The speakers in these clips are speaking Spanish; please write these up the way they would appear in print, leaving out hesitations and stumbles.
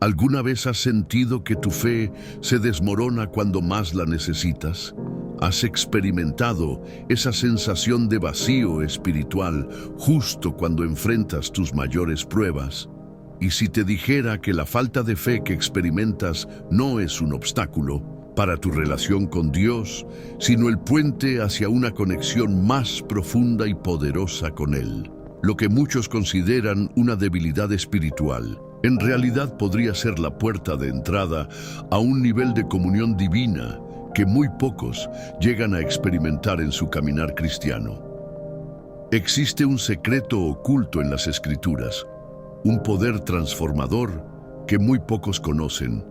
¿Alguna vez has sentido que tu fe se desmorona cuando más la necesitas? ¿Has experimentado esa sensación de vacío espiritual justo cuando enfrentas tus mayores pruebas? Y si te dijera que la falta de fe que experimentas no es un obstáculo para tu relación con Dios, sino el puente hacia una conexión más profunda y poderosa con Él. Lo que muchos consideran una debilidad espiritual, en realidad podría ser la puerta de entrada a un nivel de comunión divina que muy pocos llegan a experimentar en su caminar cristiano. Existe un secreto oculto en las Escrituras, un poder transformador que muy pocos conocen,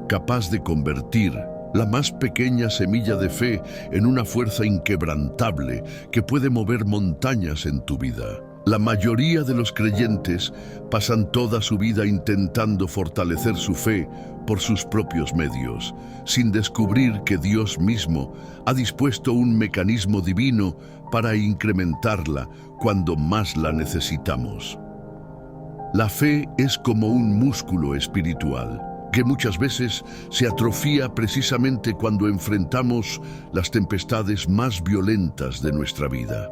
capaz de convertir la más pequeña semilla de fe en una fuerza inquebrantable que puede mover montañas en tu vida. La mayoría de los creyentes pasan toda su vida intentando fortalecer su fe por sus propios medios, sin descubrir que Dios mismo ha dispuesto un mecanismo divino para incrementarla cuando más la necesitamos. La fe es como un músculo espiritual que muchas veces se atrofia precisamente cuando enfrentamos las tempestades más violentas de nuestra vida.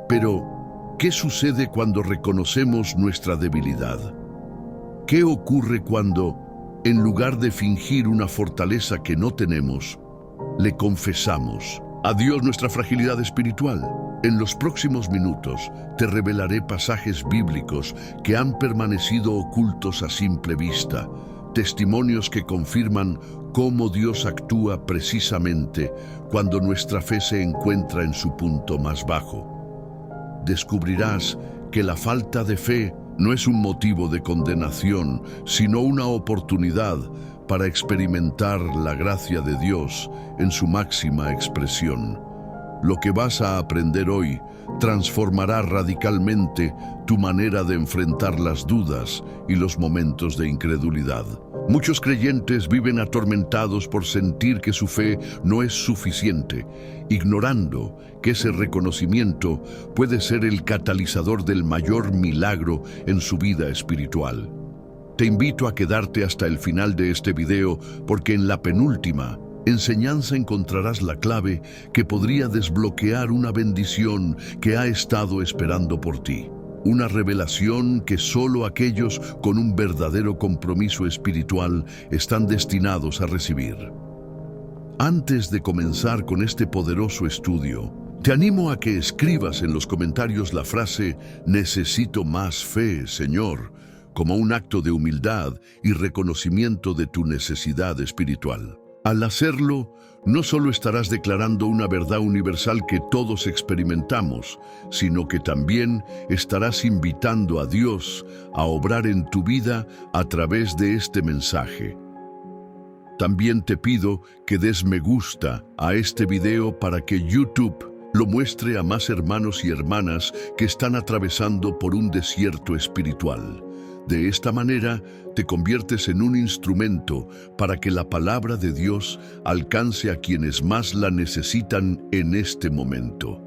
Pero, ¿qué sucede cuando reconocemos nuestra debilidad? ¿Qué ocurre cuando, en lugar de fingir una fortaleza que no tenemos, le confesamos a Dios nuestra fragilidad espiritual? En los próximos minutos te revelaré pasajes bíblicos que han permanecido ocultos a simple vista, testimonios que confirman cómo Dios actúa precisamente cuando nuestra fe se encuentra en su punto más bajo. Descubrirás que la falta de fe no es un motivo de condenación, sino una oportunidad para experimentar la gracia de Dios en su máxima expresión. Lo que vas a aprender hoy transformará radicalmente tu manera de enfrentar las dudas y los momentos de incredulidad. Muchos creyentes viven atormentados por sentir que su fe no es suficiente, ignorando que ese reconocimiento puede ser el catalizador del mayor milagro en su vida espiritual. Te invito a quedarte hasta el final de este video porque en la penúltima enseñanza encontrarás la clave que podría desbloquear una bendición que ha estado esperando por ti. Una revelación que solo aquellos con un verdadero compromiso espiritual están destinados a recibir. Antes de comenzar con este poderoso estudio, te animo a que escribas en los comentarios la frase «Necesito más fe, Señor», como un acto de humildad y reconocimiento de tu necesidad espiritual. Al hacerlo, no solo estarás declarando una verdad universal que todos experimentamos, sino que también estarás invitando a Dios a obrar en tu vida a través de este mensaje. También te pido que des me gusta a este video para que YouTube lo muestre a más hermanos y hermanas que están atravesando por un desierto espiritual. De esta manera, te conviertes en un instrumento para que la palabra de Dios alcance a quienes más la necesitan en este momento.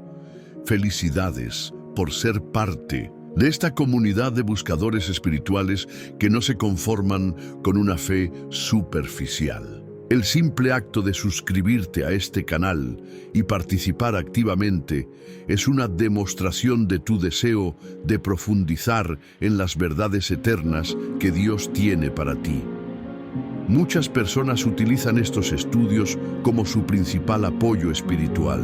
Felicidades por ser parte de esta comunidad de buscadores espirituales que no se conforman con una fe superficial. El simple acto de suscribirte a este canal y participar activamente es una demostración de tu deseo de profundizar en las verdades eternas que Dios tiene para ti. Muchas personas utilizan estos estudios como su principal apoyo espiritual,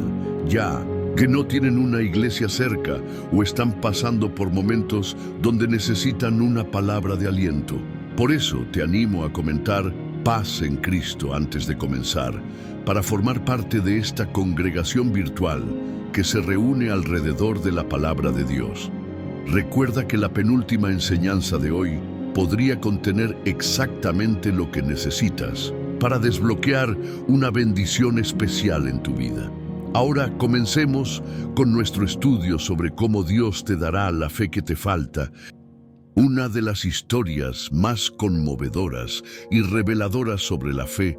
ya que no tienen una iglesia cerca o están pasando por momentos donde necesitan una palabra de aliento. Por eso te animo a comentar «Paz en Cristo» antes de comenzar, para formar parte de esta congregación virtual que se reúne alrededor de la palabra de Dios. Recuerda que la penúltima enseñanza de hoy podría contener exactamente lo que necesitas para desbloquear una bendición especial en tu vida. Ahora comencemos con nuestro estudio sobre cómo Dios te dará la fe que te falta. Una de las historias más conmovedoras y reveladoras sobre la fe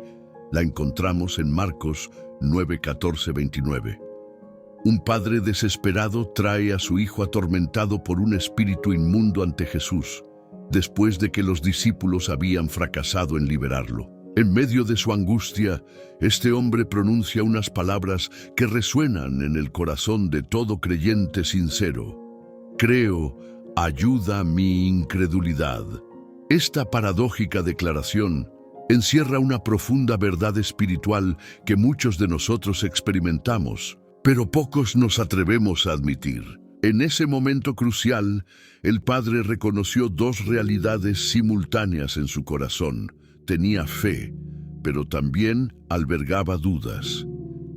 la encontramos en Marcos 9:14-29. Un padre desesperado trae a su hijo atormentado por un espíritu inmundo ante Jesús. después de que los discípulos habían fracasado en liberarlo. En medio de su angustia, este hombre pronuncia unas palabras que resuenan en el corazón de todo creyente sincero. Creo, ayuda mi incredulidad. Esta paradójica declaración encierra una profunda verdad espiritual que muchos de nosotros experimentamos, pero pocos nos atrevemos a admitir. En ese momento crucial, el padre reconoció dos realidades simultáneas en su corazón. Tenía fe, pero también albergaba dudas.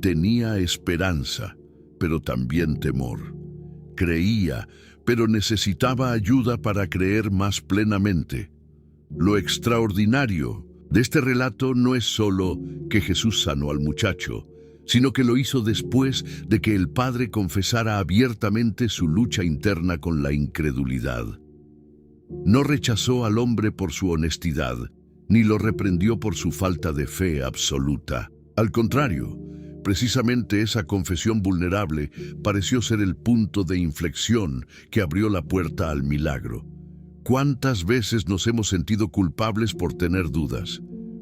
Tenía esperanza, pero también temor. Creía, pero necesitaba ayuda para creer más plenamente. Lo extraordinario de este relato no es solo que Jesús sanó al muchacho, sino que lo hizo después de que el padre confesara abiertamente su lucha interna con la incredulidad. No rechazó al hombre por su honestidad, ni lo reprendió por su falta de fe absoluta. Al contrario, precisamente esa confesión vulnerable pareció ser el punto de inflexión que abrió la puerta al milagro. ¿Cuántas veces nos hemos sentido culpables por tener dudas?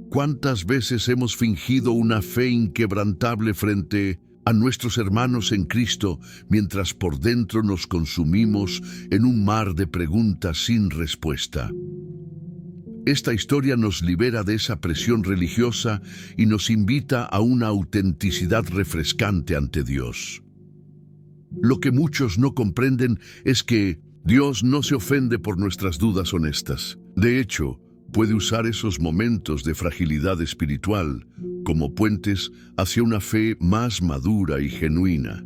¿Cuántas veces hemos fingido una fe inquebrantable frente a nuestros hermanos en Cristo, mientras por dentro nos consumimos en un mar de preguntas sin respuesta? Esta historia nos libera de esa presión religiosa y nos invita a una autenticidad refrescante ante Dios. Lo que muchos no comprenden es que Dios no se ofende por nuestras dudas honestas. De hecho, puede usar esos momentos de fragilidad espiritual como puentes hacia una fe más madura y genuina.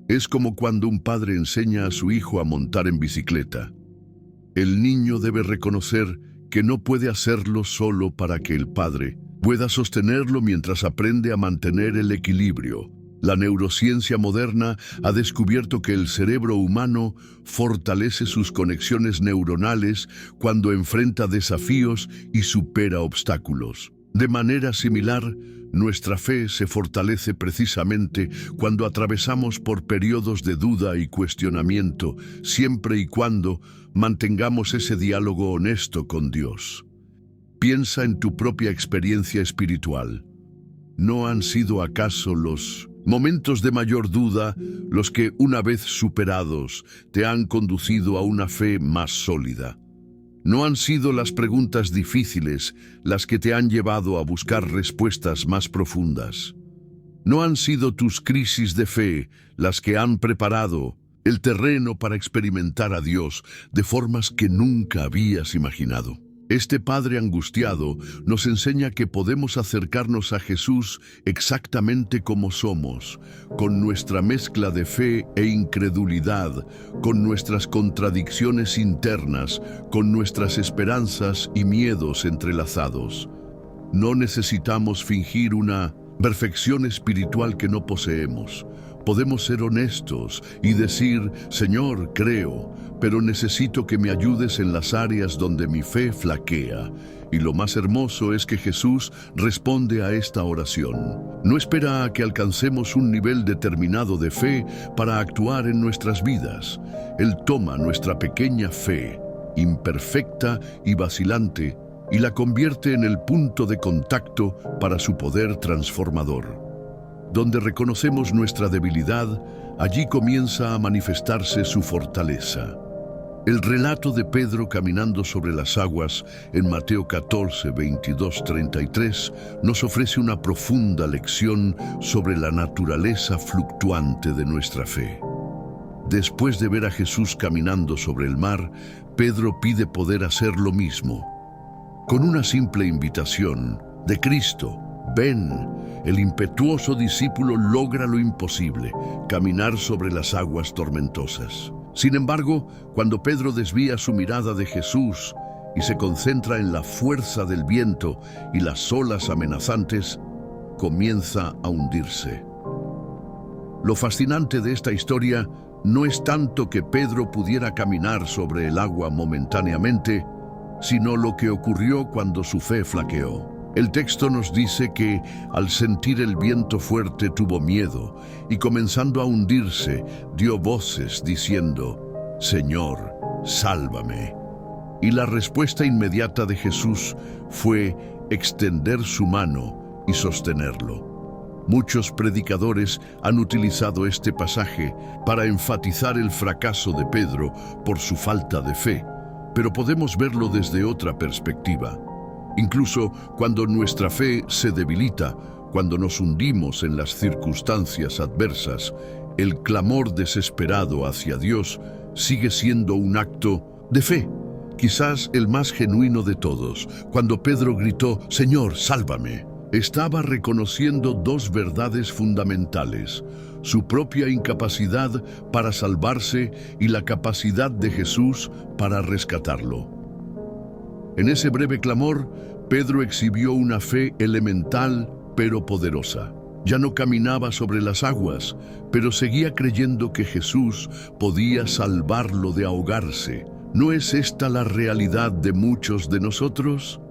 Es como cuando un padre enseña a su hijo a montar en bicicleta. El niño debe reconocer que no puede hacerlo solo para que el padre pueda sostenerlo mientras aprende a mantener el equilibrio. La neurociencia moderna ha descubierto que el cerebro humano fortalece sus conexiones neuronales cuando enfrenta desafíos y supera obstáculos. De manera similar, nuestra fe se fortalece precisamente cuando atravesamos por periodos de duda y cuestionamiento, siempre y cuando mantengamos ese diálogo honesto con Dios. Piensa en tu propia experiencia espiritual. ¿No han sido acaso los momentos de mayor duda los que, una vez superados, te han conducido a una fe más sólida? ¿No han sido las preguntas difíciles las que te han llevado a buscar respuestas más profundas? ¿No han sido tus crisis de fe las que han preparado el terreno para experimentar a Dios de formas que nunca habías imaginado? Este padre angustiado nos enseña que podemos acercarnos a Jesús exactamente como somos, con nuestra mezcla de fe e incredulidad, con nuestras contradicciones internas, con nuestras esperanzas y miedos entrelazados. No necesitamos fingir una perfección espiritual que no poseemos. Podemos ser honestos y decir, Señor, creo, pero necesito que me ayudes en las áreas donde mi fe flaquea. Y lo más hermoso es que Jesús responde a esta oración. No espera a que alcancemos un nivel determinado de fe para actuar en nuestras vidas. Él toma nuestra pequeña fe, imperfecta y vacilante, y la convierte en el punto de contacto para su poder transformador. Donde reconocemos nuestra debilidad, allí comienza a manifestarse su fortaleza. El relato de Pedro caminando sobre las aguas en Mateo 14, 22, 33 nos ofrece una profunda lección sobre la naturaleza fluctuante de nuestra fe. Después de ver a Jesús caminando sobre el mar, Pedro pide poder hacer lo mismo. Con una simple invitación de Cristo, ven, el impetuoso discípulo logra lo imposible, caminar sobre las aguas tormentosas. Sin embargo, cuando Pedro desvía su mirada de Jesús y se concentra en la fuerza del viento y las olas amenazantes, comienza a hundirse. Lo fascinante de esta historia no es tanto que Pedro pudiera caminar sobre el agua momentáneamente, sino lo que ocurrió cuando su fe flaqueó. El texto nos dice que, al sentir el viento fuerte, tuvo miedo y, comenzando a hundirse, dio voces diciendo, Señor, sálvame. Y la respuesta inmediata de Jesús fue extender su mano y sostenerlo. Muchos predicadores han utilizado este pasaje para enfatizar el fracaso de Pedro por su falta de fe, pero podemos verlo desde otra perspectiva. Incluso cuando nuestra fe se debilita, cuando nos hundimos en las circunstancias adversas, el clamor desesperado hacia Dios sigue siendo un acto de fe, quizás el más genuino de todos. Cuando Pedro gritó, «Señor, sálvame», estaba reconociendo dos verdades fundamentales: su propia incapacidad para salvarse y la capacidad de Jesús para rescatarlo. En ese breve clamor, Pedro exhibió una fe elemental pero poderosa. Ya no caminaba sobre las aguas, pero seguía creyendo que Jesús podía salvarlo de ahogarse. ¿No es esta la realidad de muchos de nosotros?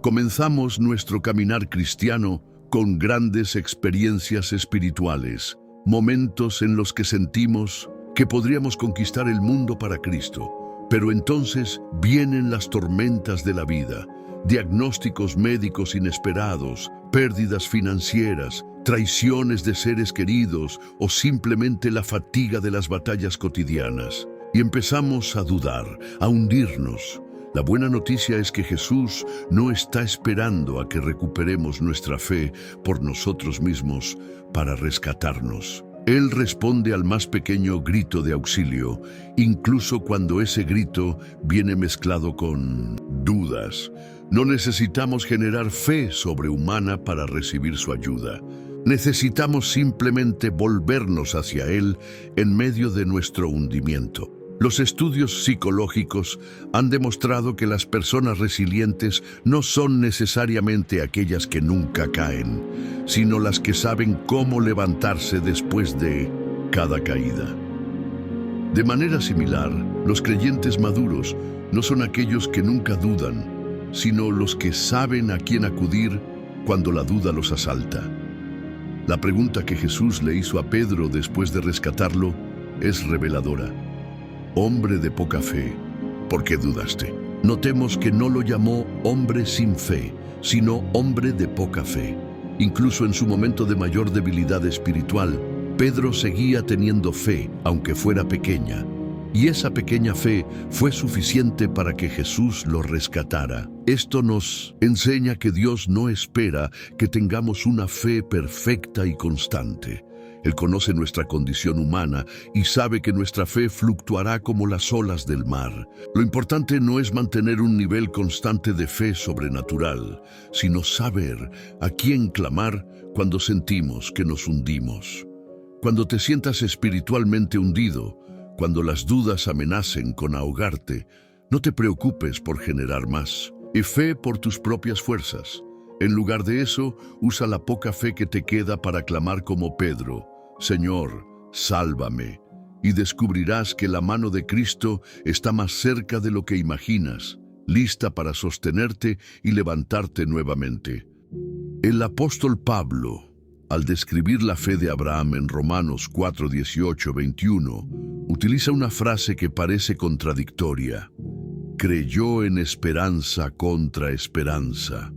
Comenzamos nuestro caminar cristiano con grandes experiencias espirituales, momentos en los que sentimos que podríamos conquistar el mundo para Cristo. Pero entonces vienen las tormentas de la vida, diagnósticos médicos inesperados, pérdidas financieras, traiciones de seres queridos o simplemente la fatiga de las batallas cotidianas. Y empezamos a dudar, a hundirnos. La buena noticia es que Jesús no está esperando a que recuperemos nuestra fe por nosotros mismos para rescatarnos. Él responde al más pequeño grito de auxilio, incluso cuando ese grito viene mezclado con dudas. No necesitamos generar fe sobrehumana para recibir su ayuda. Necesitamos simplemente volvernos hacia Él en medio de nuestro hundimiento. Los estudios psicológicos han demostrado que las personas resilientes no son necesariamente aquellas que nunca caen, sino las que saben cómo levantarse después de cada caída. De manera similar, los creyentes maduros no son aquellos que nunca dudan, sino los que saben a quién acudir cuando la duda los asalta. La pregunta que Jesús le hizo a Pedro después de rescatarlo es reveladora. Hombre de poca fe, ¿por qué dudaste? Notemos que no lo llamó hombre sin fe, sino hombre de poca fe. Incluso en su momento de mayor debilidad espiritual, Pedro seguía teniendo fe, aunque fuera pequeña. Y esa pequeña fe fue suficiente para que Jesús lo rescatara. Esto nos enseña que Dios no espera que tengamos una fe perfecta y constante. Él conoce nuestra condición humana y sabe que nuestra fe fluctuará como las olas del mar. Lo importante no es mantener un nivel constante de fe sobrenatural, sino saber a quién clamar cuando sentimos que nos hundimos. Cuando te sientas espiritualmente hundido, cuando las dudas amenacen con ahogarte, no te preocupes por generar más. Y fe por tus propias fuerzas. En lugar de eso, usa la poca fe que te queda para clamar como Pedro: Señor, sálvame, y descubrirás que la mano de Cristo está más cerca de lo que imaginas, lista para sostenerte y levantarte nuevamente. El apóstol Pablo, al describir la fe de Abraham en Romanos 4, 18, 21, utiliza una frase que parece contradictoria: creyó en esperanza contra esperanza.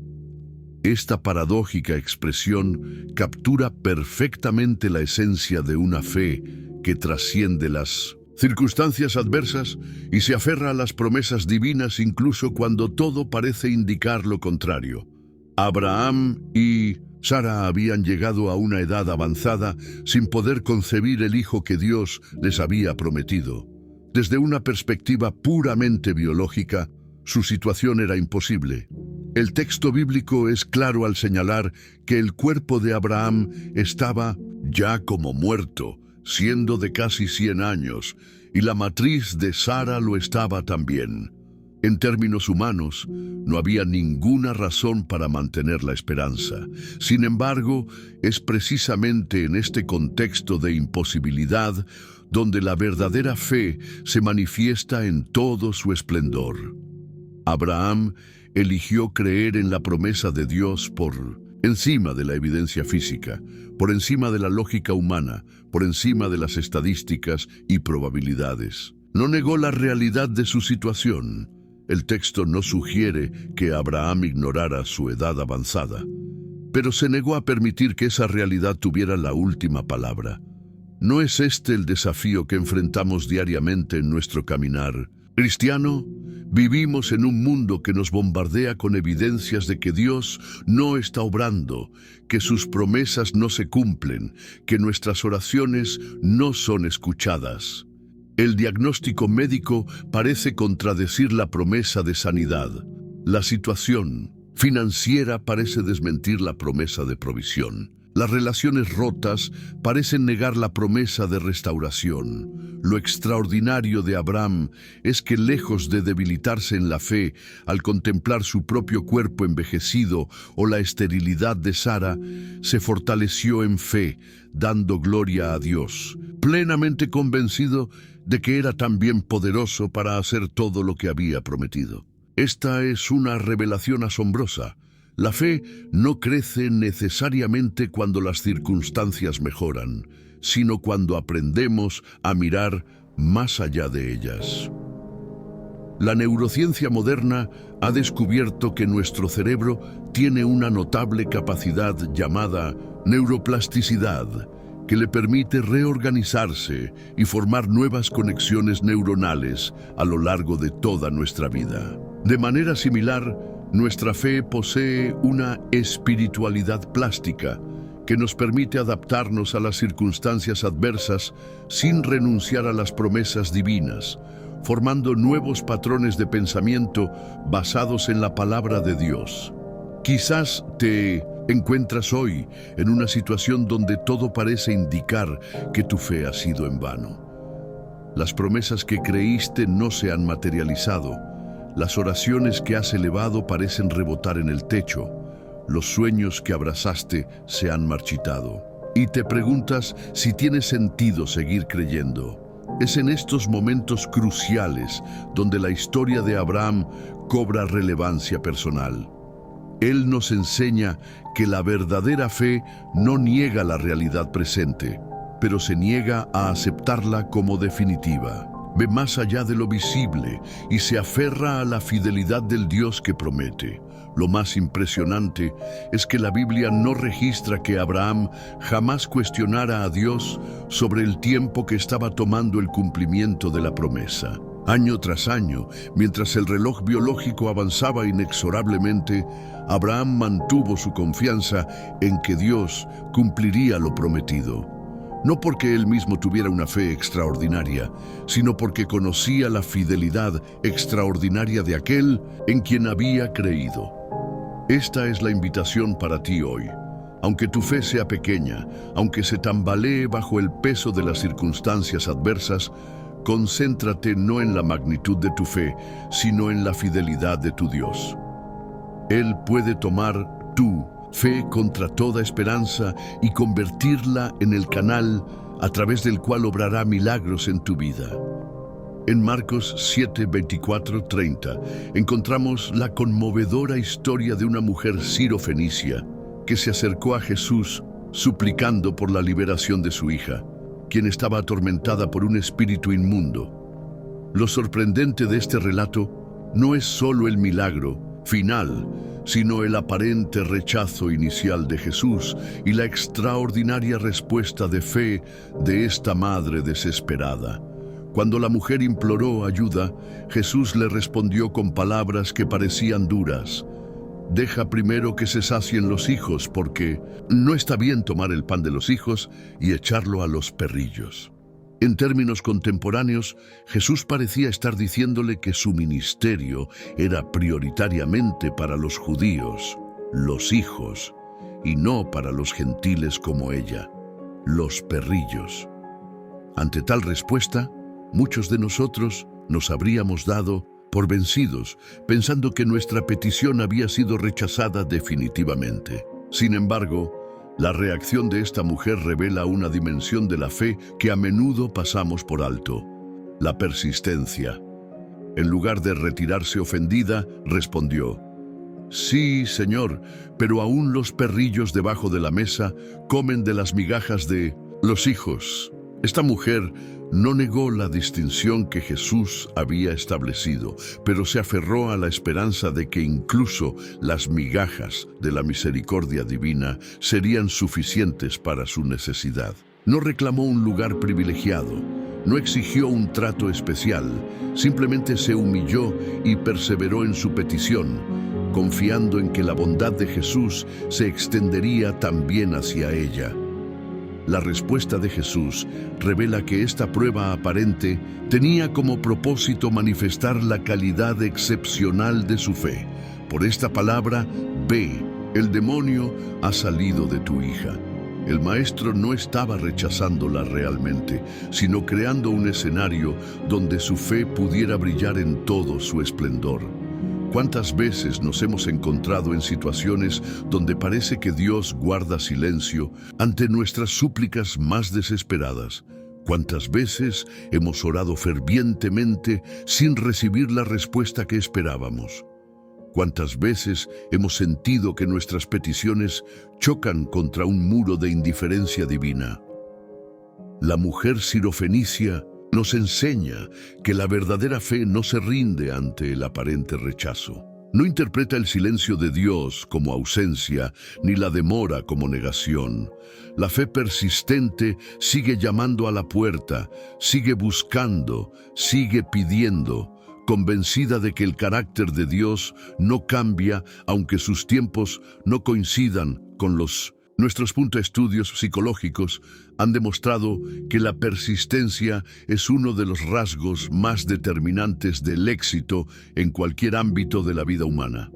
Esta paradójica expresión captura perfectamente la esencia de una fe que trasciende las circunstancias adversas y se aferra a las promesas divinas incluso cuando todo parece indicar lo contrario. Abraham y Sara habían llegado a una edad avanzada sin poder concebir el hijo que Dios les había prometido. Desde una perspectiva puramente biológica, su situación era imposible. El texto bíblico es claro al señalar que el cuerpo de Abraham estaba ya como muerto, siendo de casi 100 años, y la matriz de Sara lo estaba también. En términos humanos, no había ninguna razón para mantener la esperanza. Sin embargo, es precisamente en este contexto de imposibilidad donde la verdadera fe se manifiesta en todo su esplendor. Abraham eligió creer en la promesa de Dios por encima de la evidencia física, por encima de la lógica humana, por encima de las estadísticas y probabilidades. No negó la realidad de su situación, El texto no sugiere que Abraham ignorara su edad avanzada, pero se negó a permitir que esa realidad tuviera la última palabra. ¿No es este el desafío que enfrentamos diariamente en nuestro caminar cristiano? Vivimos en un mundo que nos bombardea con evidencias de que Dios no está obrando, que sus promesas no se cumplen, que nuestras oraciones no son escuchadas. El diagnóstico médico parece contradecir la promesa de sanidad. La situación financiera parece desmentir la promesa de provisión. Las relaciones rotas parecen negar la promesa de restauración. Lo extraordinario de Abraham es que, lejos de debilitarse en la fe al contemplar su propio cuerpo envejecido o la esterilidad de Sara, se fortaleció en fe, dando gloria a Dios, plenamente convencido de que era también poderoso para hacer todo lo que había prometido. Esta es una revelación asombrosa. La fe no crece necesariamente cuando las circunstancias mejoran, sino cuando aprendemos a mirar más allá de ellas. La neurociencia moderna ha descubierto que nuestro cerebro tiene una notable capacidad llamada neuroplasticidad, que le permite reorganizarse y formar nuevas conexiones neuronales a lo largo de toda nuestra vida. De manera similar, nuestra fe posee una espiritualidad plástica que nos permite adaptarnos a las circunstancias adversas sin renunciar a las promesas divinas, formando nuevos patrones de pensamiento basados en la palabra de Dios. Quizás te encuentras hoy en una situación donde todo parece indicar que tu fe ha sido en vano. Las promesas que creíste no se han materializado. Las oraciones que has elevado parecen rebotar en el techo. Los sueños que abrazaste se han marchitado. Y te preguntas si tiene sentido seguir creyendo. Es en estos momentos cruciales donde la historia de Abraham cobra relevancia personal. Él nos enseña que la verdadera fe no niega la realidad presente, pero se niega a aceptarla como definitiva. Ve más allá de lo visible y se aferra a la fidelidad del Dios que promete. Lo más impresionante es que la Biblia no registra que Abraham jamás cuestionara a Dios sobre el tiempo que estaba tomando el cumplimiento de la promesa. Año tras año, mientras el reloj biológico avanzaba inexorablemente, Abraham mantuvo su confianza en que Dios cumpliría lo prometido. No porque él mismo tuviera una fe extraordinaria, sino porque conocía la fidelidad extraordinaria de aquel en quien había creído. Esta es la invitación para ti hoy. Aunque tu fe sea pequeña, aunque se tambalee bajo el peso de las circunstancias adversas, concéntrate no en la magnitud de tu fe, sino en la fidelidad de tu Dios. Él puede tomar tu fe contra toda esperanza y convertirla en el canal a través del cual obrará milagros en tu vida. En Marcos 7, 24, 30 encontramos la conmovedora historia de una mujer sirofenicia que se acercó a Jesús suplicando por la liberación de su hija, quien estaba atormentada por un espíritu inmundo. Lo sorprendente de este relato no es solo el milagro final, sino el aparente rechazo inicial de Jesús y la extraordinaria respuesta de fe de esta madre desesperada. Cuando la mujer imploró ayuda, Jesús le respondió con palabras que parecían duras. Deja primero que se sacien los hijos, porque no está bien tomar el pan de los hijos y echarlo a los perrillos. En términos contemporáneos, Jesús parecía estar diciéndole que su ministerio era prioritariamente para los judíos, los hijos, y no para los gentiles como ella, los perrillos. Ante tal respuesta, muchos de nosotros nos habríamos dado por vencidos, pensando que nuestra petición había sido rechazada definitivamente. Sin embargo, la reacción de esta mujer revela una dimensión de la fe que a menudo pasamos por alto: la persistencia. En lugar de retirarse ofendida, respondió: «Sí, Señor, pero aún los perrillos debajo de la mesa comen de las migajas de los hijos». Esta mujer No negó la distinción que Jesús había establecido, pero se aferró a la esperanza de que incluso las migajas de la misericordia divina serían suficientes para su necesidad. No reclamó un lugar privilegiado, no exigió un trato especial, simplemente se humilló y perseveró en su petición, confiando en que la bondad de Jesús se extendería también hacia ella. La respuesta de Jesús revela que esta prueba aparente tenía como propósito manifestar la calidad excepcional de su fe. Por esta palabra, ve, el demonio ha salido de tu hija. El maestro no estaba rechazándola realmente, sino creando un escenario donde su fe pudiera brillar en todo su esplendor. ¿Cuántas veces nos hemos encontrado en situaciones donde parece que Dios guarda silencio ante nuestras súplicas más desesperadas? ¿Cuántas veces hemos orado fervientemente sin recibir la respuesta que esperábamos? ¿Cuántas veces hemos sentido que nuestras peticiones chocan contra un muro de indiferencia divina? La mujer sirofenicia nos enseña que la verdadera fe no se rinde ante el aparente rechazo. No interpreta el silencio de Dios como ausencia, ni la demora como negación. La fe persistente sigue llamando a la puerta, sigue buscando, sigue pidiendo, convencida de que el carácter de Dios no cambia aunque sus tiempos no coincidan con los. Nuestros estudios psicológicos han demostrado que la persistencia es uno de los rasgos más determinantes del éxito en cualquier ámbito de la vida humana.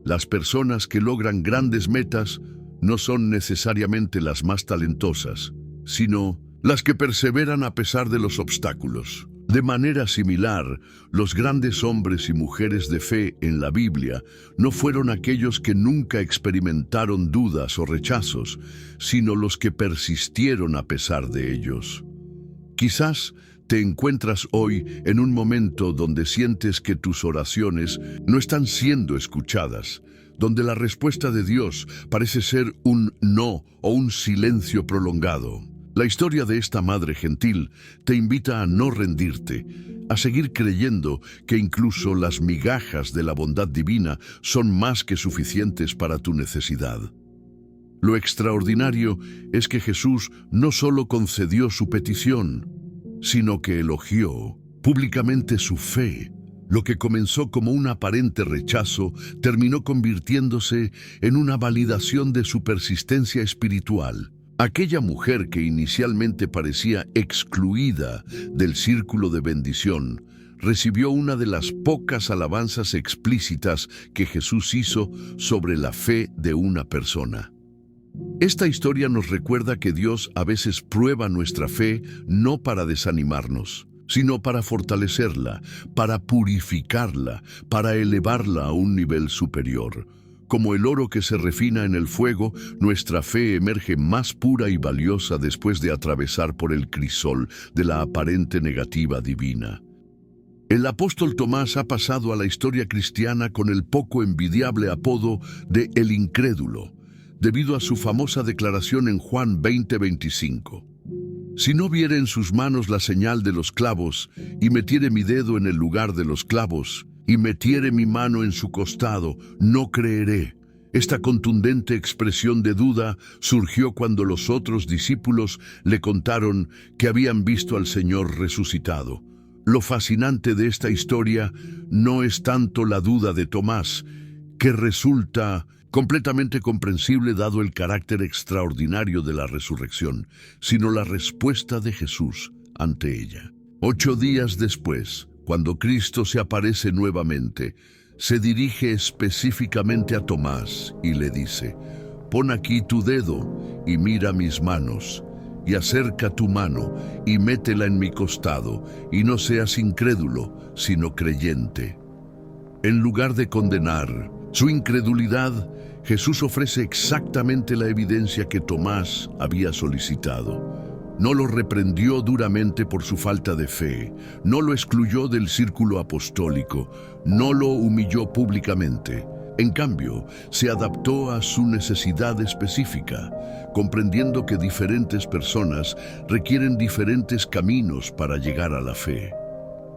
Las personas que logran grandes metas no son necesariamente las más talentosas, sino las que perseveran a pesar de los obstáculos. De manera similar, los grandes hombres y mujeres de fe en la Biblia no fueron aquellos que nunca experimentaron dudas o rechazos, sino los que persistieron a pesar de ellos. Quizás te encuentras hoy en un momento donde sientes que tus oraciones no están siendo escuchadas, donde la respuesta de Dios parece ser un no o un silencio prolongado. La historia de esta madre gentil te invita a no rendirte, a seguir creyendo que incluso las migajas de la bondad divina son más que suficientes para tu necesidad. Lo extraordinario es que Jesús no solo concedió su petición, sino que elogió públicamente su fe. Lo que comenzó como un aparente rechazo terminó convirtiéndose en una validación de su persistencia espiritual. Aquella mujer que inicialmente parecía excluida del círculo de bendición, recibió una de las pocas alabanzas explícitas que Jesús hizo sobre la fe de una persona. Esta historia nos recuerda que Dios a veces prueba nuestra fe no para desanimarnos, sino para fortalecerla, para purificarla, para elevarla a un nivel superior. Como el oro que se refina en el fuego, nuestra fe emerge más pura y valiosa después de atravesar por el crisol de la aparente negativa divina. El apóstol Tomás ha pasado a la historia cristiana con el poco envidiable apodo de El Incrédulo, debido a su famosa declaración en Juan 20:25. Si no viere en sus manos la señal de los clavos, y metiere mi dedo en el lugar de los clavos, y metiere mi mano en su costado, no creeré. Esta contundente expresión de duda surgió cuando los otros discípulos le contaron que habían visto al Señor resucitado. Lo fascinante de esta historia no es tanto la duda de Tomás, que resulta completamente comprensible dado el carácter extraordinario de la resurrección, sino la respuesta de Jesús ante ella. 8 días después, cuando Cristo se aparece nuevamente, se dirige específicamente a Tomás y le dice: «Pon aquí tu dedo y mira mis manos, y acerca tu mano y métela en mi costado, y no seas incrédulo, sino creyente». En lugar de condenar su incredulidad, Jesús ofrece exactamente la evidencia que Tomás había solicitado. No lo reprendió duramente por su falta de fe, no lo excluyó del círculo apostólico, no lo humilló públicamente. En cambio, se adaptó a su necesidad específica, comprendiendo que diferentes personas requieren diferentes caminos para llegar a la fe.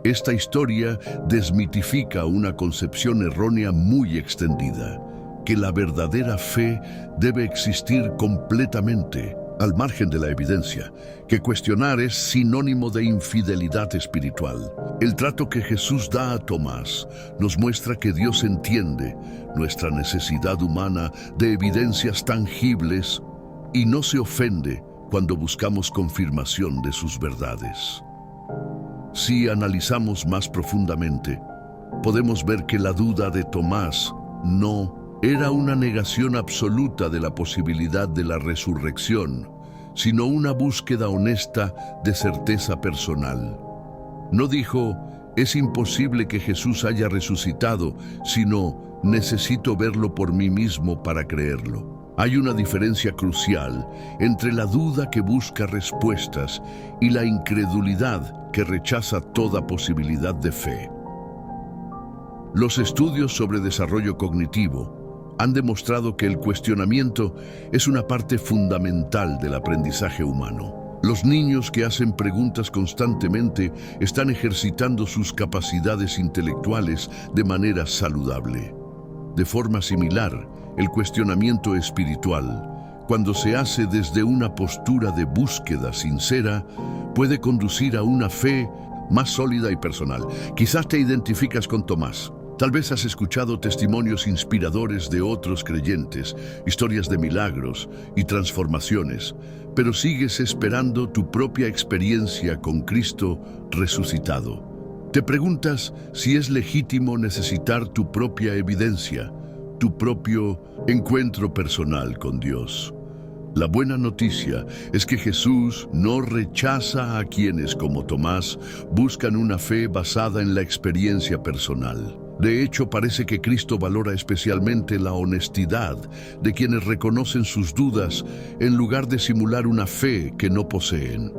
Esta historia desmitifica una concepción errónea muy extendida, que la verdadera fe debe existir completamente, al margen de la evidencia, que cuestionar es sinónimo de infidelidad espiritual. El trato que Jesús da a Tomás nos muestra que Dios entiende nuestra necesidad humana de evidencias tangibles y no se ofende cuando buscamos confirmación de sus verdades. Si analizamos más profundamente, podemos ver que la duda de Tomás no era una negación absoluta de la posibilidad de la resurrección, sino una búsqueda honesta de certeza personal. No dijo, es imposible que Jesús haya resucitado, sino, necesito verlo por mí mismo para creerlo. Hay una diferencia crucial entre la duda que busca respuestas y la incredulidad que rechaza toda posibilidad de fe. Los estudios sobre desarrollo cognitivo han demostrado que el cuestionamiento es una parte fundamental del aprendizaje humano. Los niños que hacen preguntas constantemente están ejercitando sus capacidades intelectuales de manera saludable. De forma similar, el cuestionamiento espiritual, cuando se hace desde una postura de búsqueda sincera, puede conducir a una fe más sólida y personal. Quizás te identificas con Tomás. Tal vez has escuchado testimonios inspiradores de otros creyentes, historias de milagros y transformaciones, pero sigues esperando tu propia experiencia con Cristo resucitado. Te preguntas si es legítimo necesitar tu propia evidencia, tu propio encuentro personal con Dios. La buena noticia es que Jesús no rechaza a quienes, como Tomás, buscan una fe basada en la experiencia personal. De hecho, parece que Cristo valora especialmente la honestidad de quienes reconocen sus dudas en lugar de simular una fe que no poseen.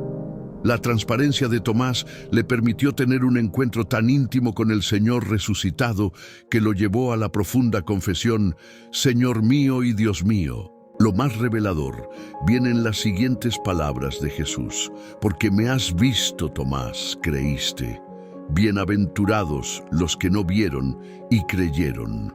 La transparencia de Tomás le permitió tener un encuentro tan íntimo con el Señor resucitado que lo llevó a la profunda confesión, «Señor mío y Dios mío». Lo más revelador viene en las siguientes palabras de Jesús: «Porque me has visto, Tomás, creíste. Bienaventurados los que no vieron y creyeron».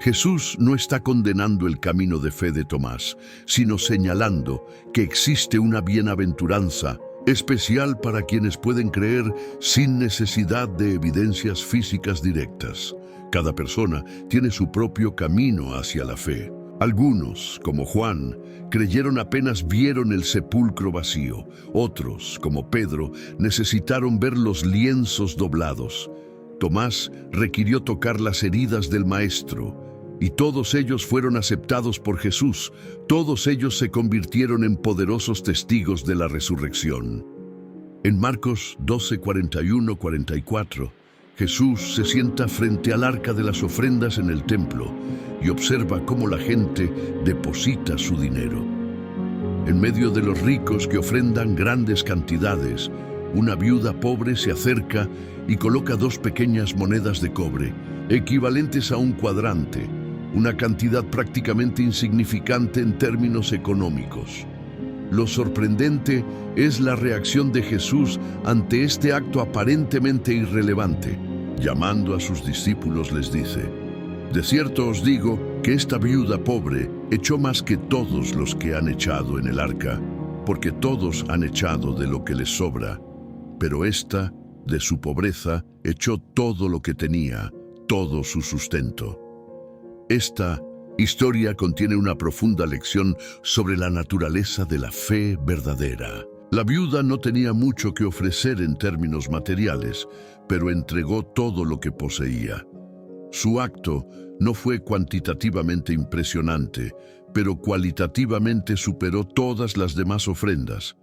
Jesús no está condenando el camino de fe de Tomás, sino señalando que existe una bienaventuranza especial para quienes pueden creer sin necesidad de evidencias físicas directas. Cada persona tiene su propio camino hacia la fe. Algunos, como Juan, creyeron apenas vieron el sepulcro vacío. Otros, como Pedro, necesitaron ver los lienzos doblados. Tomás requirió tocar las heridas del Maestro, y todos ellos fueron aceptados por Jesús. Todos ellos se convirtieron en poderosos testigos de la resurrección. En Marcos 12, 41-44, Jesús se sienta frente al arca de las ofrendas en el templo y observa cómo la gente deposita su dinero. En medio de los ricos que ofrendan grandes cantidades, una viuda pobre se acerca y coloca 2 pequeñas monedas de cobre, equivalentes a un cuadrante, una cantidad prácticamente insignificante en términos económicos. Lo sorprendente es la reacción de Jesús ante este acto aparentemente irrelevante. Llamando a sus discípulos les dice: «De cierto os digo que esta viuda pobre echó más que todos los que han echado en el arca, porque todos han echado de lo que les sobra, pero ésta, de su pobreza, echó todo lo que tenía, todo su sustento». Esta historia contiene una profunda lección sobre la naturaleza de la fe verdadera. La viuda no tenía mucho que ofrecer en términos materiales, pero entregó todo lo que poseía. Su acto no fue cuantitativamente impresionante, pero cualitativamente superó todas las demás ofrendas.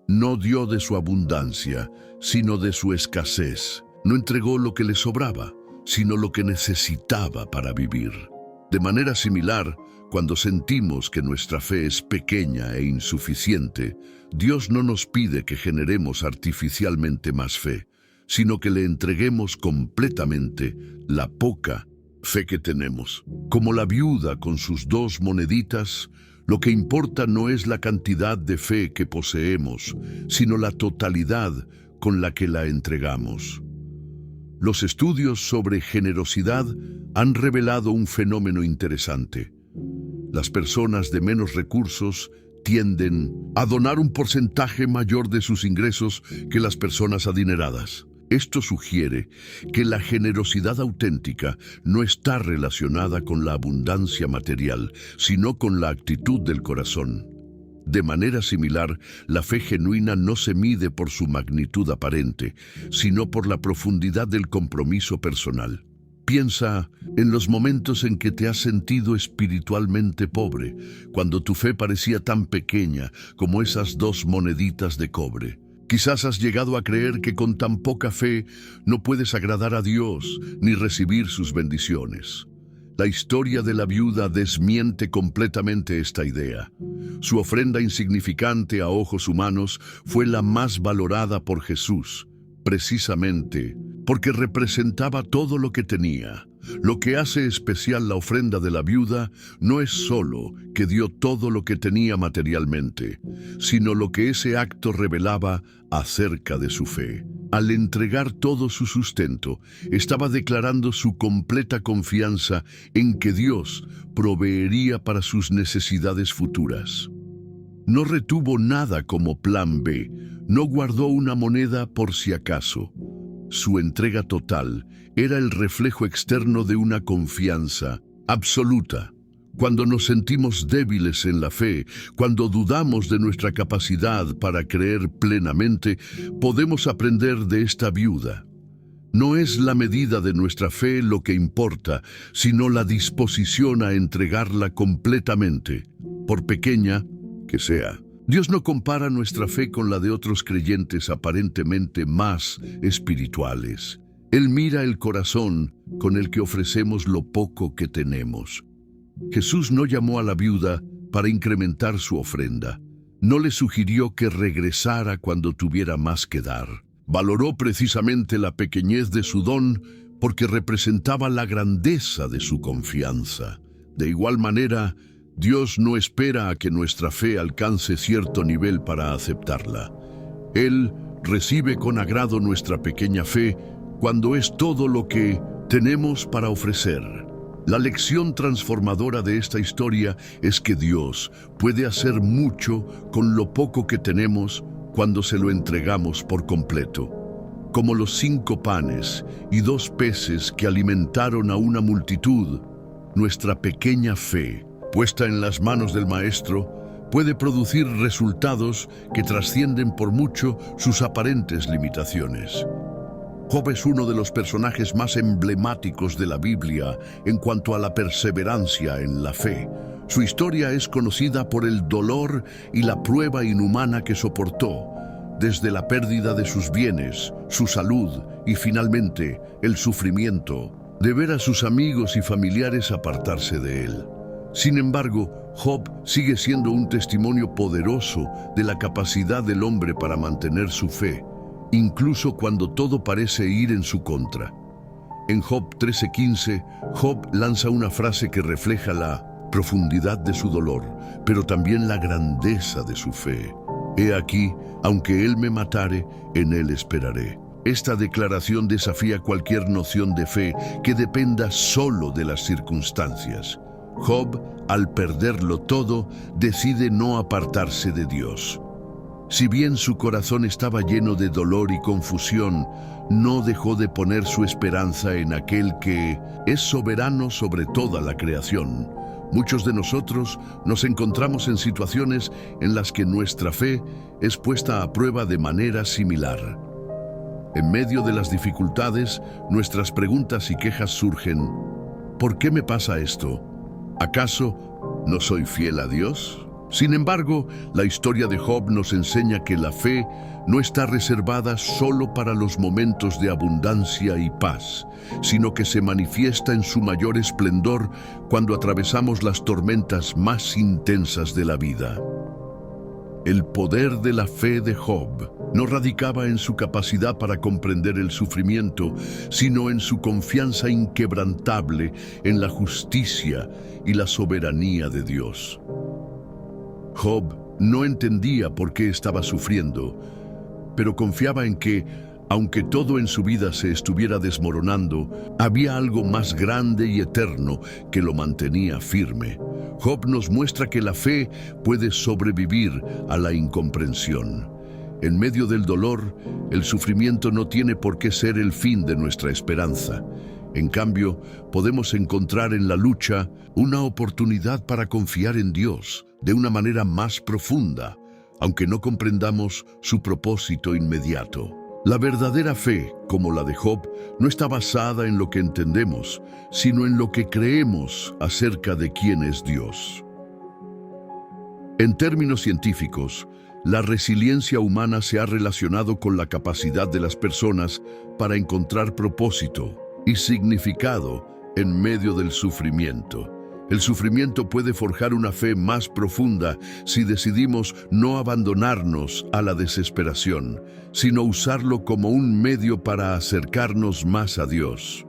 No dio de su abundancia, sino de su escasez. No entregó lo que le sobraba, sino lo que necesitaba para vivir. De manera similar, cuando sentimos que nuestra fe es pequeña e insuficiente, Dios no nos pide que generemos artificialmente más fe, sino que le entreguemos completamente la poca fe que tenemos. Como la viuda con sus 2 moneditas, lo que importa no es la cantidad de fe que poseemos, sino la totalidad con la que la entregamos. Los estudios sobre generosidad han revelado un fenómeno interesante. Las personas de menos recursos tienden a donar un porcentaje mayor de sus ingresos que las personas adineradas. Esto sugiere que la generosidad auténtica no está relacionada con la abundancia material, sino con la actitud del corazón. De manera similar, la fe genuina no se mide por su magnitud aparente, sino por la profundidad del compromiso personal. Piensa en los momentos en que te has sentido espiritualmente pobre, cuando tu fe parecía tan pequeña como esas 2 moneditas de cobre. Quizás has llegado a creer que con tan poca fe no puedes agradar a Dios ni recibir sus bendiciones. La historia de la viuda desmiente completamente esta idea. Su ofrenda insignificante a ojos humanos fue la más valorada por Jesús, precisamente porque representaba todo lo que tenía. Lo que hace especial la ofrenda de la viuda no es solo que dio todo lo que tenía materialmente, sino lo que ese acto revelaba acerca de su fe. Al entregar todo su sustento, estaba declarando su completa confianza en que Dios proveería para sus necesidades futuras. No retuvo nada como plan B, no guardó una moneda por si acaso. Su entrega total era el reflejo externo de una confianza absoluta. Cuando nos sentimos débiles en la fe, cuando dudamos de nuestra capacidad para creer plenamente, podemos aprender de esta viuda. No es la medida de nuestra fe lo que importa, sino la disposición a entregarla completamente, por pequeña que sea. Dios no compara nuestra fe con la de otros creyentes aparentemente más espirituales. Él mira el corazón con el que ofrecemos lo poco que tenemos. Jesús no llamó a la viuda para incrementar su ofrenda. No le sugirió que regresara cuando tuviera más que dar. Valoró precisamente la pequeñez de su don porque representaba la grandeza de su confianza. De igual manera, Dios no espera a que nuestra fe alcance cierto nivel para aceptarla. Él recibe con agrado nuestra pequeña fe cuando es todo lo que tenemos para ofrecer. La lección transformadora de esta historia es que Dios puede hacer mucho con lo poco que tenemos cuando se lo entregamos por completo. Como los 5 panes y 2 peces que alimentaron a una multitud, nuestra pequeña fe, puesta en las manos del Maestro, puede producir resultados que trascienden por mucho sus aparentes limitaciones. Job es uno de los personajes más emblemáticos de la Biblia en cuanto a la perseverancia en la fe. Su historia es conocida por el dolor y la prueba inhumana que soportó, desde la pérdida de sus bienes, su salud y finalmente el sufrimiento de ver a sus amigos y familiares apartarse de él. Sin embargo, Job sigue siendo un testimonio poderoso de la capacidad del hombre para mantener su fe, incluso cuando todo parece ir en su contra. En Job 13:15, Job lanza una frase que refleja la profundidad de su dolor, pero también la grandeza de su fe. He aquí, aunque él me matare, en él esperaré. Esta declaración desafía cualquier noción de fe que dependa solo de las circunstancias. Job, al perderlo todo, decide no apartarse de Dios. Si bien su corazón estaba lleno de dolor y confusión, no dejó de poner su esperanza en aquel que es soberano sobre toda la creación. Muchos de nosotros nos encontramos en situaciones en las que nuestra fe es puesta a prueba de manera similar. En medio de las dificultades, nuestras preguntas y quejas surgen. ¿Por qué me pasa esto? ¿Acaso no soy fiel a Dios? Sin embargo, la historia de Job nos enseña que la fe no está reservada solo para los momentos de abundancia y paz, sino que se manifiesta en su mayor esplendor cuando atravesamos las tormentas más intensas de la vida. El poder de la fe de Job no radicaba en su capacidad para comprender el sufrimiento, sino en su confianza inquebrantable en la justicia y la soberanía de Dios. Job no entendía por qué estaba sufriendo, pero confiaba en que, aunque todo en su vida se estuviera desmoronando, había algo más grande y eterno que lo mantenía firme. Job nos muestra que la fe puede sobrevivir a la incomprensión. En medio del dolor, el sufrimiento no tiene por qué ser el fin de nuestra esperanza. En cambio, podemos encontrar en la lucha una oportunidad para confiar en Dios de una manera más profunda, aunque no comprendamos su propósito inmediato. La verdadera fe, como la de Job, no está basada en lo que entendemos, sino en lo que creemos acerca de quién es Dios. En términos científicos, la resiliencia humana se ha relacionado con la capacidad de las personas para encontrar propósito y significado en medio del sufrimiento. El sufrimiento puede forjar una fe más profunda si decidimos no abandonarnos a la desesperación, sino usarlo como un medio para acercarnos más a Dios.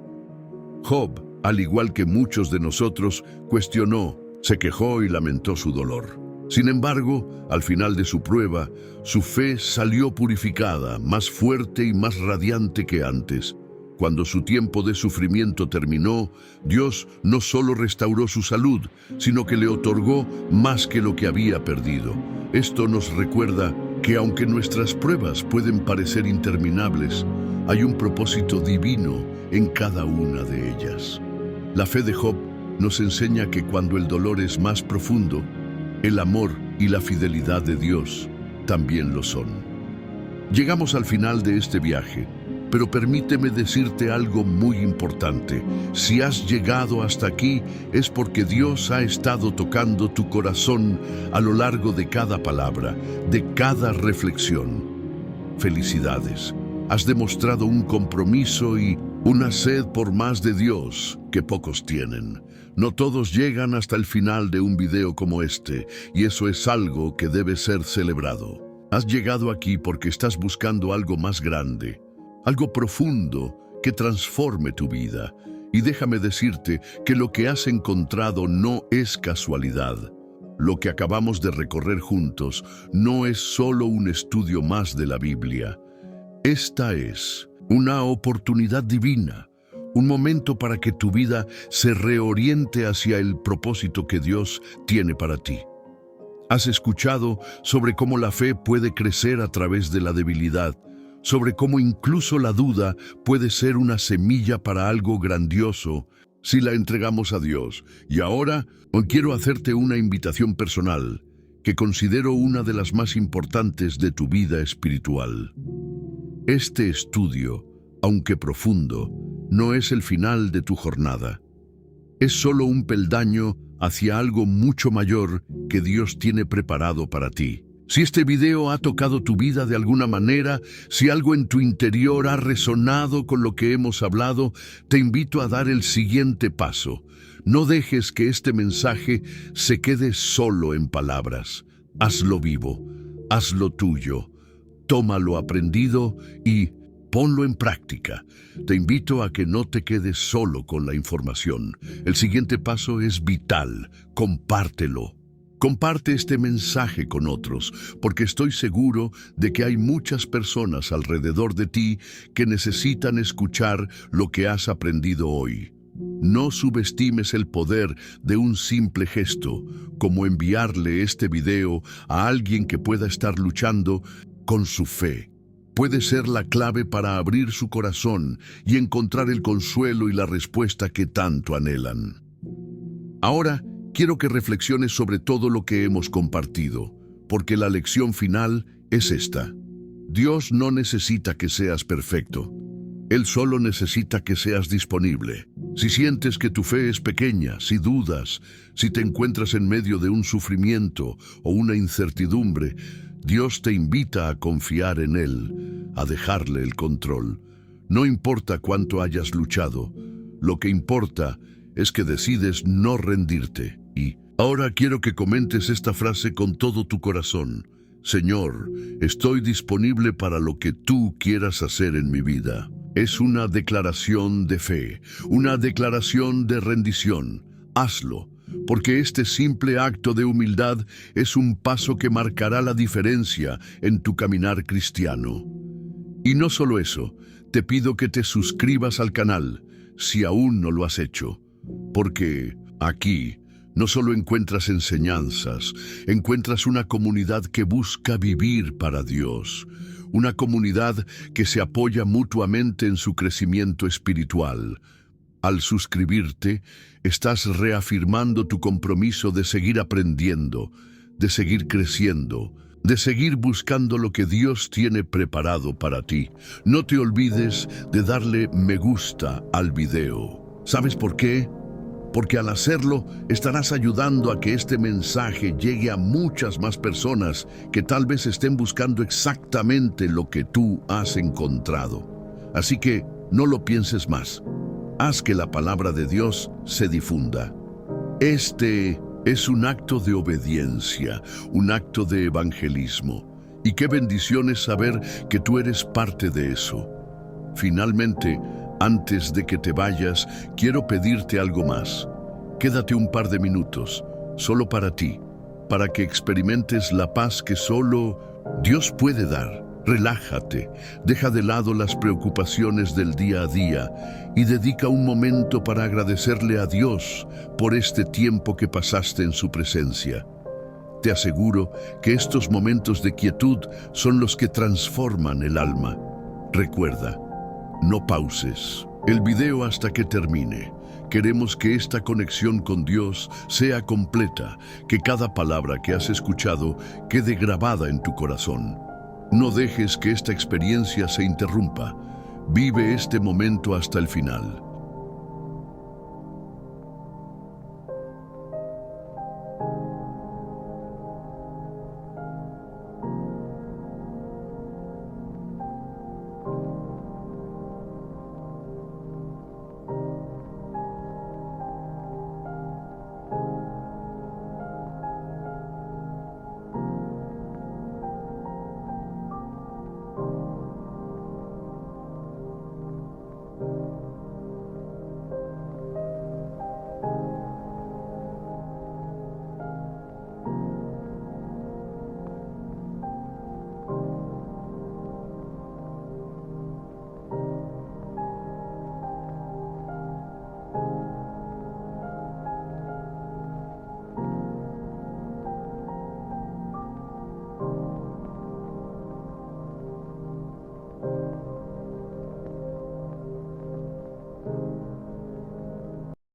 Job, al igual que muchos de nosotros, cuestionó, se quejó y lamentó su dolor. Sin embargo, al final de su prueba, su fe salió purificada, más fuerte y más radiante que antes. Cuando su tiempo de sufrimiento terminó, Dios no solo restauró su salud, sino que le otorgó más que lo que había perdido. Esto nos recuerda que aunque nuestras pruebas pueden parecer interminables, hay un propósito divino en cada una de ellas. La fe de Job nos enseña que cuando el dolor es más profundo, el amor y la fidelidad de Dios también lo son. Llegamos al final de este viaje, pero permíteme decirte algo muy importante. Si has llegado hasta aquí, es porque Dios ha estado tocando tu corazón a lo largo de cada palabra, de cada reflexión. Felicidades. Has demostrado un compromiso y una sed por más de Dios que pocos tienen. No todos llegan hasta el final de un video como este, y eso es algo que debe ser celebrado. Has llegado aquí porque estás buscando algo más grande, algo profundo que transforme tu vida. Y déjame decirte que lo que has encontrado no es casualidad. Lo que acabamos de recorrer juntos no es solo un estudio más de la Biblia. Esta es una oportunidad divina, un momento para que tu vida se reoriente hacia el propósito que Dios tiene para ti. Has escuchado sobre cómo la fe puede crecer a través de la debilidad, sobre cómo incluso la duda puede ser una semilla para algo grandioso si la entregamos a Dios. Y ahora hoy quiero hacerte una invitación personal que considero una de las más importantes de tu vida espiritual. Este estudio, aunque profundo, no es el final de tu jornada. Es solo un peldaño hacia algo mucho mayor que Dios tiene preparado para ti. Si este video ha tocado tu vida de alguna manera, si algo en tu interior ha resonado con lo que hemos hablado, te invito a dar el siguiente paso. No dejes que este mensaje se quede solo en palabras. Hazlo vivo, hazlo tuyo. Toma lo aprendido y ponlo en práctica. Te invito a que no te quedes solo con la información. El siguiente paso es vital. Compártelo. Comparte este mensaje con otros, porque estoy seguro de que hay muchas personas alrededor de ti que necesitan escuchar lo que has aprendido hoy. No subestimes el poder de un simple gesto, como enviarle este video a alguien que pueda estar luchando con su fe. Puede ser la clave para abrir su corazón y encontrar el consuelo y la respuesta que tanto anhelan. Ahora, quiero que reflexiones sobre todo lo que hemos compartido, porque la lección final es esta. Dios no necesita que seas perfecto. Él solo necesita que seas disponible. Si sientes que tu fe es pequeña, si dudas, si te encuentras en medio de un sufrimiento o una incertidumbre, Dios te invita a confiar en Él, a dejarle el control. No importa cuánto hayas luchado, lo que importa es que decides no rendirte. Y ahora quiero que comentes esta frase con todo tu corazón. Señor, estoy disponible para lo que tú quieras hacer en mi vida. Es una declaración de fe, una declaración de rendición. Hazlo, porque este simple acto de humildad es un paso que marcará la diferencia en tu caminar cristiano. Y no solo eso, te pido que te suscribas al canal, si aún no lo has hecho, porque aquí no solo encuentras enseñanzas, encuentras una comunidad que busca vivir para Dios, una comunidad que se apoya mutuamente en su crecimiento espiritual. Al suscribirte, estás reafirmando tu compromiso de seguir aprendiendo, de seguir creciendo, de seguir buscando lo que Dios tiene preparado para ti. No te olvides de darle me gusta al video. ¿Sabes por qué? Porque al hacerlo estarás ayudando a que este mensaje llegue a muchas más personas que tal vez estén buscando exactamente lo que tú has encontrado. Así que no lo pienses más. Haz que la palabra de Dios se difunda. Este es un acto de obediencia, un acto de evangelismo. Y qué bendición es saber que tú eres parte de eso. Finalmente, antes de que te vayas, quiero pedirte algo más. Quédate un par de minutos, solo para ti, para que experimentes la paz que solo Dios puede dar. Relájate, deja de lado las preocupaciones del día a día y dedica un momento para agradecerle a Dios por este tiempo que pasaste en su presencia. Te aseguro que estos momentos de quietud son los que transforman el alma. Recuerda, no pauses el video hasta que termine. Queremos que esta conexión con Dios sea completa, que cada palabra que has escuchado quede grabada en tu corazón. No dejes que esta experiencia se interrumpa. Vive este momento hasta el final.